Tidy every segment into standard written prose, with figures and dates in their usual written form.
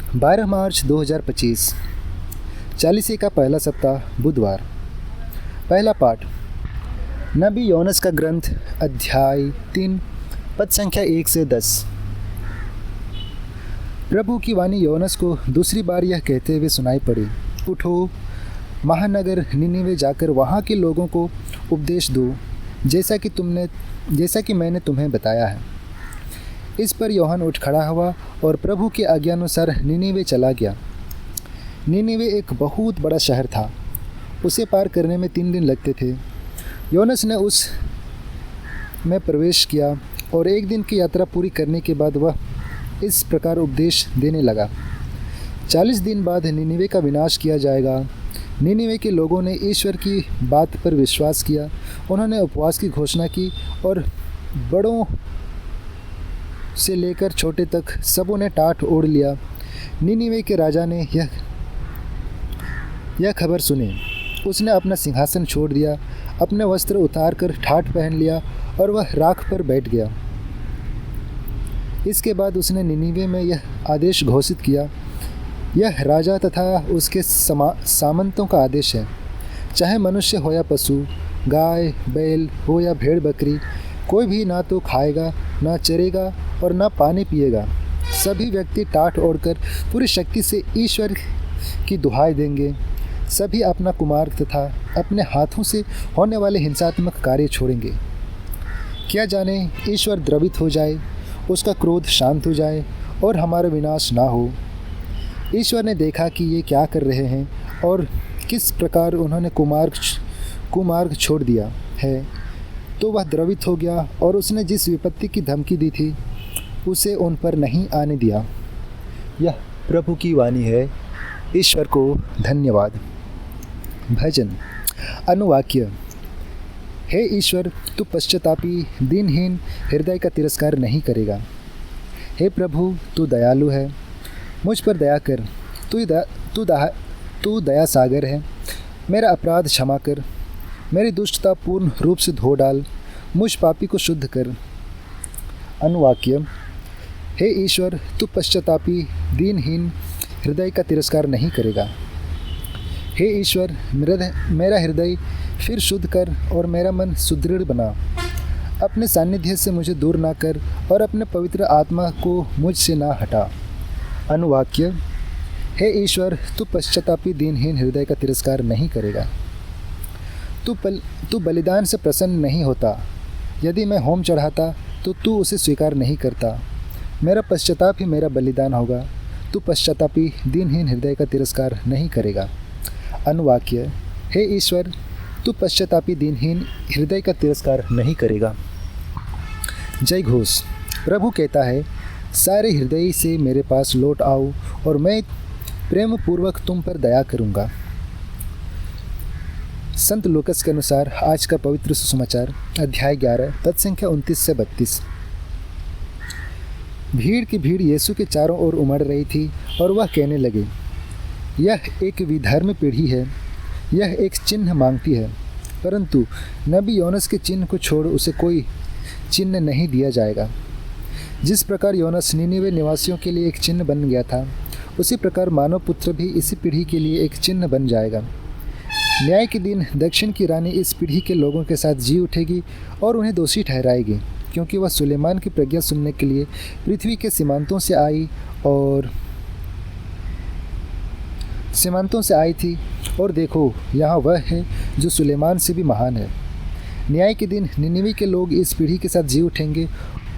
12 मार्च 2025, चालीसे का पहला सप्ताह, बुधवार। पहला पाठ नबी योनस का ग्रंथ, अध्याय 3, पद संख्या 1 से 10। प्रभु की वाणी योनस को दूसरी बार यह कहते हुए सुनाई पड़ी, उठो, महानगर निनिवे जाकर वहाँ के लोगों को उपदेश दो, जैसा कि मैंने तुम्हें बताया है। इस पर यूहन्ना उठ खड़ा हुआ और प्रभु की आज्ञानुसार निनिवे चला गया। निनिवे एक बहुत बड़ा शहर था। उसे पार करने में 3 दिन लगते थे। यूहन्ना ने उस में प्रवेश किया और 1 दिन की यात्रा पूरी करने के बाद वह इस प्रकार उपदेश देने लगा, 40 दिन बाद निनिवे का विनाश किया जाएगा। निनिवे के लोगों ने ईश्वर की बात पर विश्वास किया। उन्होंने उपवास की घोषणा की और बड़ों से लेकर छोटे तक सबों ने टाट ओढ़ लिया। निनिवे के राजा ने यह खबर सुनी। उसने अपना सिंहासन छोड़ दिया, अपने वस्त्र उतार कर ठाट पहन लिया और वह राख पर बैठ गया। इसके बाद उसने निनिवे में यह आदेश घोषित किया, यह राजा तथा उसके सामंतों का आदेश है, चाहे मनुष्य हो या पशु, गाय बैल हो या भेड़ बकरी, कोई भी ना तो खाएगा, ना चरेगा और ना पानी पिएगा। सभी व्यक्ति टाट ओढ़कर पूरी शक्ति से ईश्वर की दुहाई देंगे। सभी अपना कुमार्ग तथा अपने हाथों से होने वाले हिंसात्मक कार्य छोड़ेंगे। क्या जाने ईश्वर द्रवित हो जाए, उसका क्रोध शांत हो जाए और हमारा विनाश ना हो। ईश्वर ने देखा कि ये क्या कर रहे हैं और किस प्रकार उन्होंने कुमार्ग छोड़ दिया है, तो वह द्रवित हो गया और उसने जिस विपत्ति की धमकी दी थी उसे उन पर नहीं आने दिया। यह प्रभु की वाणी है। ईश्वर को धन्यवाद। भजन। अनुवाक्य। हे ईश्वर, तू पश्चातापी दीनहीन हृदय का तिरस्कार नहीं करेगा। हे प्रभु, तू दयालु है, मुझ पर दया कर। तू दया सागर है। मेरा अपराध क्षमा कर, मेरी दुष्टता पूर्ण रूप से धो डाल, मुझ पापी को शुद्ध कर। अनुवाक्य। हे ईश्वर, तू पश्चातापी दीनहीन हृदय का तिरस्कार नहीं करेगा। हे ईश्वर, मेरा हृदय फिर शुद्ध कर और मेरा मन सुदृढ़ बना। अपने सानिध्य से मुझे दूर ना कर और अपने पवित्र आत्मा को मुझसे ना हटा। अनुवाक्य। हे ईश्वर, तू पश्चातापी दीनहीन हृदय का तिरस्कार नहीं करेगा। तू बलिदान से प्रसन्न नहीं होता। यदि मैं होम चढ़ाता तो तू उसे स्वीकार नहीं करता। मेरा पश्चाताप ही मेरा बलिदान होगा। तू पश्चातापी दीनहीन हृदय का तिरस्कार नहीं करेगा। अनुवाक्य। हे ईश्वर, तू पश्चातापी दीनहीन हृदय का तिरस्कार नहीं करेगा। जय घोष। प्रभु कहता है, सारे हृदय से मेरे पास लौट आओ और मैं प्रेम पूर्वक तुम पर दया करूँगा। संत लूकस के अनुसार आज का पवित्र सुसमाचार, अध्याय 11, पद संख्या 29 से 32। भीड़ की भीड़ यीशु के चारों ओर उमड़ रही थी और वह कहने लगे, यह एक विधर्म पीढ़ी है, यह एक चिन्ह मांगती है, परंतु नबी योनस के चिन्ह को छोड़ उसे कोई चिन्ह नहीं दिया जाएगा। जिस प्रकार योनस निनिवे निवासियों के लिए एक चिन्ह बन गया था, उसी प्रकार मानव पुत्र भी इसी पीढ़ी के लिए एक चिन्ह बन जाएगा। न्याय के दिन दक्षिण की रानी इस पीढ़ी के लोगों के साथ जी उठेगी और उन्हें दोषी ठहराएगी, क्योंकि वह सुलेमान की प्रज्ञा सुनने के लिए पृथ्वी के सीमांतों से आई थी और देखो, यहाँ वह है जो सुलेमान से भी महान है। न्याय के दिन निनिवे के लोग इस पीढ़ी के साथ जी उठेंगे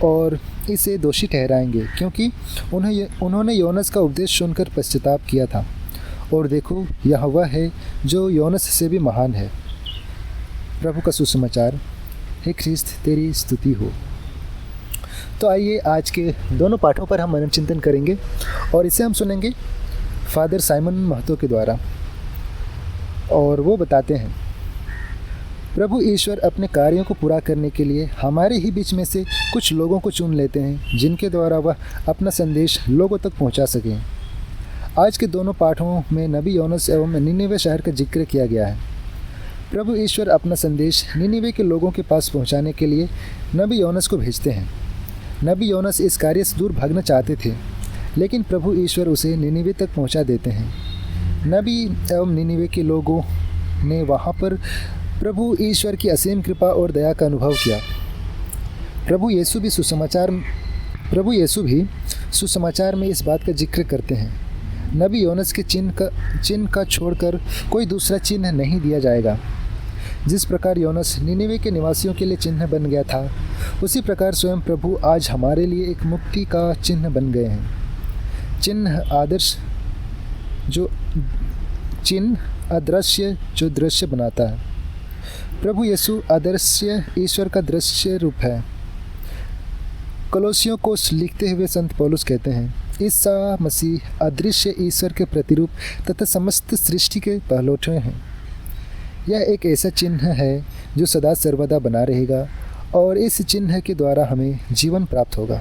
और इसे दोषी ठहराएंगे, क्योंकि उन्होंने योनस का उपदेश सुनकर पश्चाताप किया था। और देखो, यह वह है जो योनस से भी महान है। प्रभु का सुसमाचार। हे ख्रिस्त, तेरी स्तुति हो। तो आइए आज के दोनों पाठों पर हम मनन चिंतन करेंगे और इसे हम सुनेंगे फादर साइमन महतो के द्वारा। और वो बताते हैं, प्रभु ईश्वर अपने कार्यों को पूरा करने के लिए हमारे ही बीच में से कुछ लोगों को चुन लेते हैं, जिनके द्वारा वह अपना संदेश लोगों तक पहुंचा सकें। आज के दोनों पाठों में नबी योनस एवं निनिवे शहर का जिक्र किया गया है। प्रभु ईश्वर अपना संदेश निनिवे के लोगों के पास पहुंचाने के लिए नबी योनस को भेजते हैं। नबी योनस इस कार्य से दूर भागना चाहते थे, लेकिन प्रभु ईश्वर उसे निनिवे तक पहुंचा देते हैं। नबी एवं निनिवे के लोगों ने वहां पर प्रभु ईश्वर की असीम कृपा और दया का अनुभव किया। प्रभु यीशु भी सुसमाचार में इस बात का जिक्र करते हैं। नबी योनस के चिन्ह का छोड़कर कोई दूसरा चिन्ह नहीं दिया जाएगा। जिस प्रकार योनस निनिवे के निवासियों के लिए चिन्ह बन गया था, उसी प्रकार स्वयं प्रभु आज हमारे लिए एक मुक्ति का चिन्ह बन गए हैं। चिन्ह अदृश्य जो दृश्य बनाता है। प्रभु यीशु अदृश्य ईश्वर का दृश्य रूप है। कलोसियों को लिखते हुए संत पौलुस कहते हैं, ईसा मसीह अदृश्य ईश्वर के प्रतिरूप तथा समस्त सृष्टि के पहलौठे हैं। यह एक ऐसा चिन्ह है जो सदा सर्वदा बना रहेगा और इस चिन्ह के द्वारा हमें जीवन प्राप्त होगा।